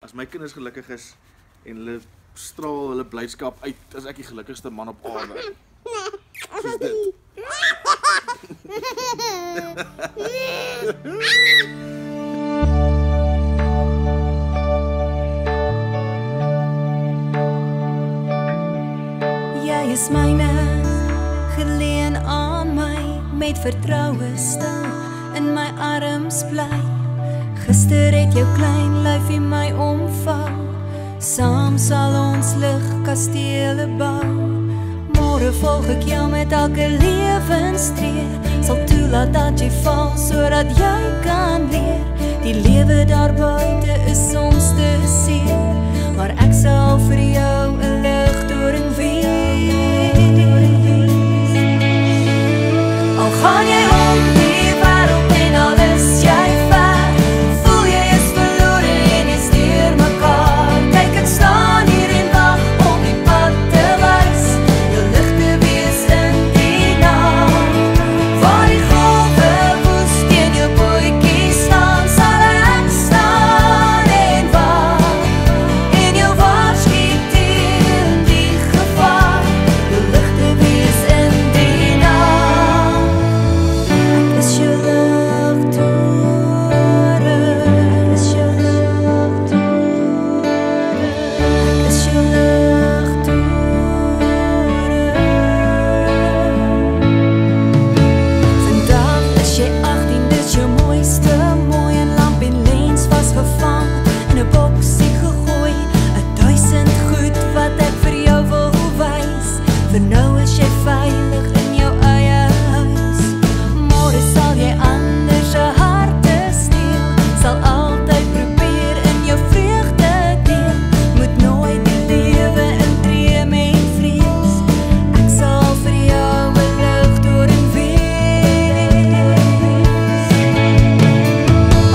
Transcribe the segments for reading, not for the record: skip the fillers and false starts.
as my kinders gelukkig is en hulle straal hulle blydskap uit, is ek die gelukkigste man op aarde. Soos dit. Jy is myne, geleen aan my, met vertroue stil in my arms bly. Gister het jou klein lyfie my omvou, saam sal ons ligkastele bou. Môre volg ek jou met elke lewenstree, sal toelaat dat jy val, sodat jy kan leer. Die lewe daar buite is soms te seer, maar ek sal vir jou 'n ligdoring wees. Al gaan jy om die wêreld en al is jy ver, voel jy is verlore en jy steur mekaar. Kyk, ek staan hier en wag om die pad te wys, jou lig te wees in die nag. Waar die golwe woes teen jou bootjie staan, sal ek staan en wag, en jou waarsku teen die gevaar, jou lig te wees in die nag. Ek is jou ligtore, ek is jou ligtore, ek is jou ligtore. Vandag is jy 18, dis jou mooiste mooi, en lamp en lens vasgevang, in 'n boksie gegooi, 1000 goed wat ek vir jou wil wys. Vir nou is jy veilig in jou eie huis. Môre sal jy ander se harte steel, sal altyd probeer in jou vreugde deel. Moet nooit die lewe intree met vrees, ek sal vir jou 'n ligdoring wees.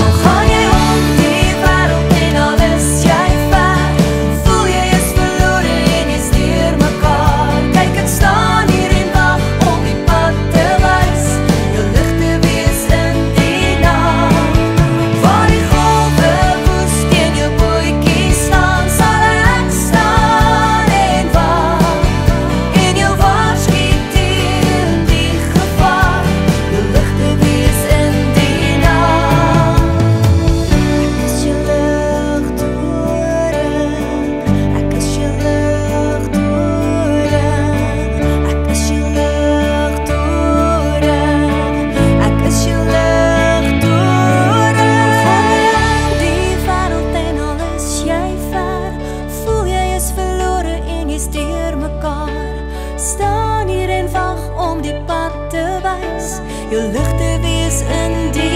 Al gaan jy om die wêreld en al is jy ver, voel jy is verlore en jy steur mekaar. Kyk, ek staan hier en wag om die pad te wys, jou lig te wees in die nag. Waar die golwe woes teen jou bootjie staan, sal ek staan en wag, en jou waarsku teen die gevaar, jou lig te wees in die nag. Ek is jou ligtore, ek is jou ligtore, ek is jou ligtore, ek is jou ligtore. Van die wêreld en al is jy ver, voel jy is verlore en jy steur mekaar. Staan hier en wag om die pad te wys, jou lig te wees in die